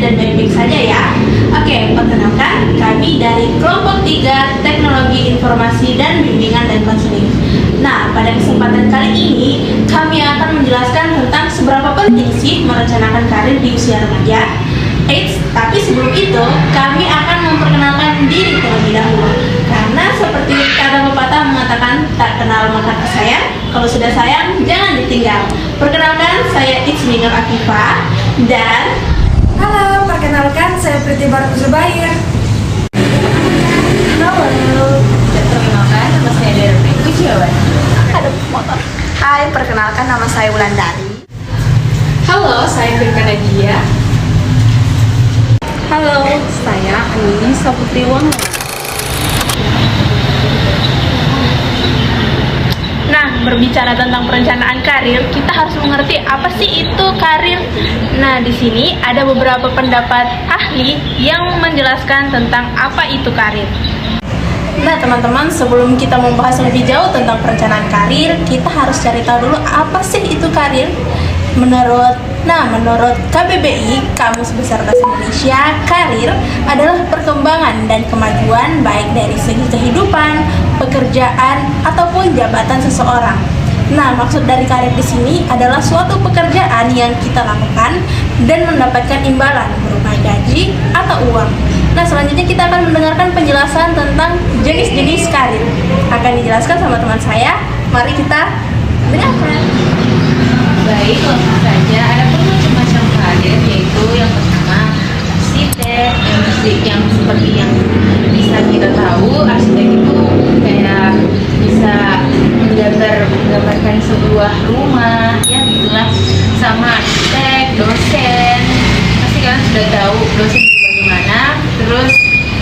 dan baik-baik saja ya. Oke, perkenalkan kami dari kelompok 3 Teknologi Informasi dan Bimbingan dan Konseling. Nah, pada kesempatan kali ini kami akan menjelaskan tentang seberapa penting sih merencanakan karir di usia remaja. Eits, tapi sebelum itu kami akan memperkenalkan diri terlebih dahulu. Karena seperti kata pepatah mengatakan tak kenal maka tak sayang, kalau sudah sayang jangan ditinggal. Perkenalkan, saya It's Nur Afifah dan halo, perkenalkan saya Priti Baru Zubair. halo. Perkenalkan, nama saya Derby Pujiawan. Ada motor. Hai, perkenalkan nama saya Wulandari. Halo, saya Firka Nadia. Halo, saya Anini Saputri Wang. Nah, berbicara tentang perencanaan karir, kita harus mengerti apa sih itu karir. Nah, di sini ada beberapa pendapat ahli yang menjelaskan tentang apa itu karir. Nah, teman-teman, sebelum kita membahas lebih jauh tentang perencanaan karir, kita harus cari tahu dulu apa sih itu karir. Menurut KBBI, Kamus Besar Bahasa Indonesia, karir adalah perkembangan dan kemajuan baik dari segi kehidupan, pekerjaan, ataupun jabatan seseorang. Nah, maksud dari karir di sini adalah suatu pekerjaan yang kita lakukan dan mendapatkan imbalan berupa gaji atau uang. Nah, selanjutnya kita akan mendengarkan penjelasan tentang jenis-jenis karir. Akan dijelaskan sama teman saya. Mari kita dengarkan. Baik, langsung saja. Ada macam-macam karir, yaitu yang pertama arsitek, yang seperti yang bisa kita tahu, arsitek itu kayak bisa menggambarkan sebuah rumah, ya gitulah. Sama arsitek, dosen, pasti kalian sudah tahu dosen itu bagaimana. Terus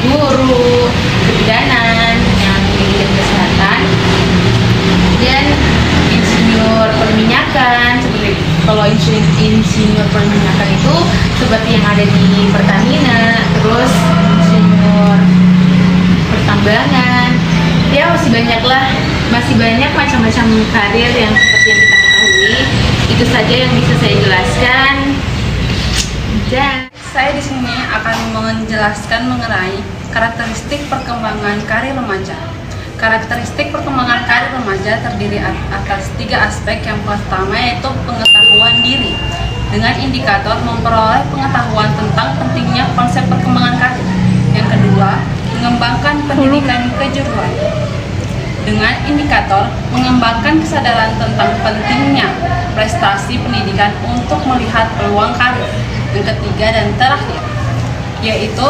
guru, kebidanan yang di bidang kesehatan, dan insinyur perminyakan. Seperti kalau insinyur perminyakan itu seperti yang ada di Pertamina, terus insinyur pertambangan, ya masih banyak macam-macam karir yang seperti yang kita ketahui. Itu saja yang bisa saya jelaskan. Dan Saya di sini akan menjelaskan mengenai karakteristik perkembangan karir remaja. Karakteristik perkembangan karir remaja terdiri atas 3 aspek. Yang pertama yaitu pengetahuan diri, dengan indikator memperoleh pengetahuan tentang pentingnya konsep perkembangan karir. Yang kedua, mengembangkan pendidikan kejuruan, dengan indikator mengembangkan kesadaran tentang pentingnya prestasi pendidikan untuk melihat peluang karir. Yang ketiga dan terakhir, yaitu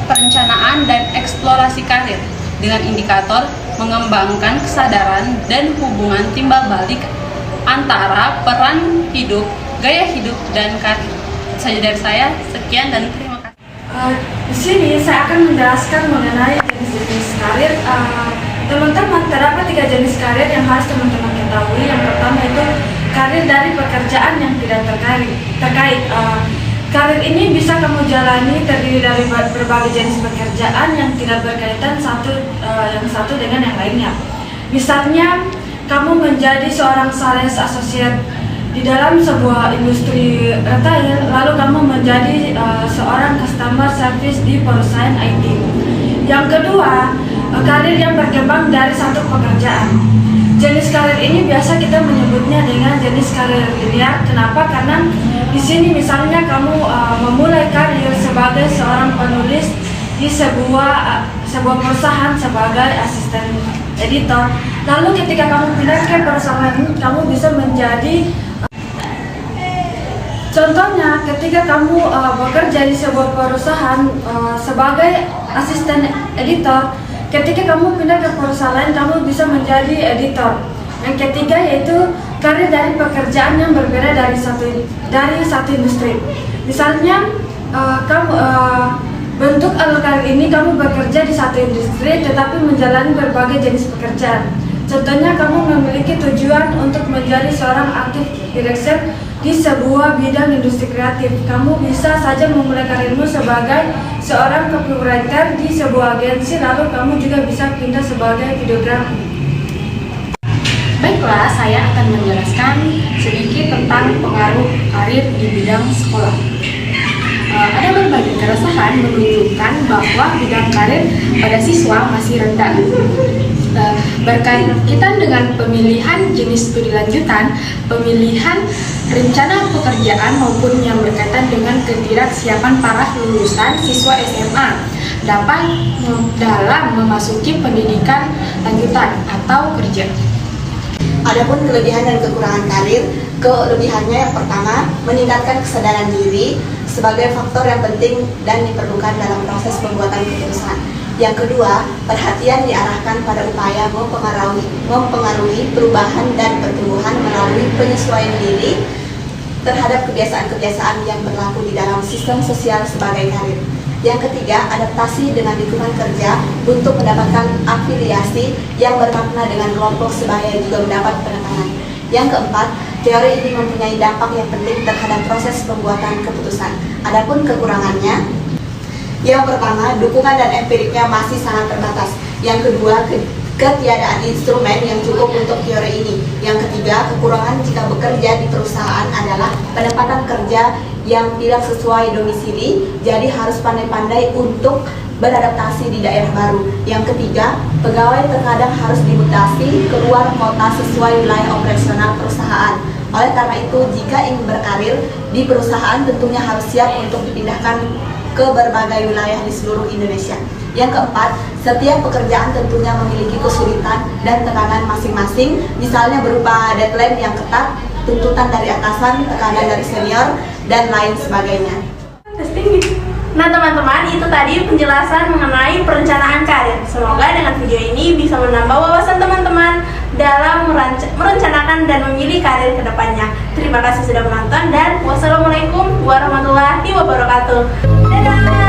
perencanaan dan eksplorasi karir, dengan indikator mengembangkan kesadaran dan hubungan timbal balik antara peran hidup, gaya hidup, dan karir. Saja dari saya, sekian dan terima kasih. Di sini saya akan menjelaskan mengenai jenis-jenis karir. Teman-teman, terdapat 3 jenis karir yang harus teman-teman ketahui. Yang pertama itu karir dari pekerjaan yang tidak terkait. Karir ini bisa kamu jalani terdiri dari berbagai jenis pekerjaan yang tidak berkaitan yang satu dengan yang lainnya. Misalnya, kamu menjadi seorang sales associate di dalam sebuah industri retail, lalu kamu menjadi seorang customer service di perusahaan IT. Yang kedua, karir yang berkembang dari satu pekerjaan. Jenis karir ini biasa kita menyebutnya dengan jenis karir linear. Kenapa? Karena di sini misalnya kamu memulai karir sebagai seorang penulis di sebuah perusahaan sebagai asisten editor. Lalu ketika kamu pindah ke perusahaan ini, kamu bisa menjadi contohnya ketika kamu bekerja di sebuah perusahaan sebagai asisten editor. Ketika kamu pindah ke perusahaan lain, kamu bisa menjadi editor. Yang ketiga yaitu karir dari pekerjaan yang berbeda dari satu industri. Misalnya bentuk karir ini kamu bekerja di satu industri tetapi menjalani berbagai jenis pekerjaan. Contohnya kamu memiliki tujuan untuk menjadi seorang artis director di sebuah bidang industri kreatif. Kamu bisa saja memulai karirmu sebagai seorang copywriter di sebuah agensi, lalu kamu juga bisa pindah sebagai videografer. Baiklah, saya akan menjelaskan sedikit tentang pengaruh karir di bidang sekolah. ada berbagai keresahan menunjukkan bahwa bidang karir pada siswa masih rendah. Berkaitan dengan pemilihan jenis studi lanjutan, pemilihan rencana pekerjaan maupun yang berkaitan dengan ketidaksiapan para lulusan siswa SMA dapat dalam memasuki pendidikan lanjutan atau kerja. Adapun kelebihan dan kekurangan karir, kelebihannya yang pertama, meningkatkan kesadaran diri sebagai faktor yang penting dan diperlukan dalam proses pembuatan keputusan. Yang kedua, perhatian diarahkan pada upaya mempengaruhi perubahan dan pertumbuhan melalui penyesuaian diri terhadap kebiasaan-kebiasaan yang berlaku di dalam sistem sosial sebagai karir. Yang ketiga, adaptasi dengan lingkungan kerja untuk mendapatkan afiliasi yang bermakna dengan kelompok sebaya juga mendapat penekanan. Yang keempat, teori ini mempunyai dampak yang penting terhadap proses pembuatan keputusan. Adapun kekurangannya, yang pertama, dukungan dan empiriknya masih sangat terbatas. Yang kedua, ketiadaan instrumen yang cukup untuk teori ini. Yang ketiga, kekurangan jika bekerja di perusahaan adalah penempatan kerja yang tidak sesuai domisili, jadi harus pandai-pandai untuk beradaptasi di daerah baru. Yang ketiga, pegawai terkadang harus dimutasi keluar kota sesuai wilayah operasional perusahaan. Oleh karena itu, jika ingin berkarir di perusahaan tentunya harus siap untuk dipindahkan ke berbagai wilayah di seluruh Indonesia. Yang keempat, setiap pekerjaan tentunya memiliki kesulitan dan tekanan masing-masing, misalnya berupa deadline yang ketat, tuntutan dari atasan, tekanan dari senior, dan lain sebagainya. Nah teman-teman, itu tadi penjelasan mengenai perencanaan karir. Semoga dengan video ini bisa menambah wawasan teman-teman dalam merencanakan dan memilih karir ke depannya. Terima kasih sudah menonton dan wassalamualaikum warahmatullahi wabarakatuh. Dadah!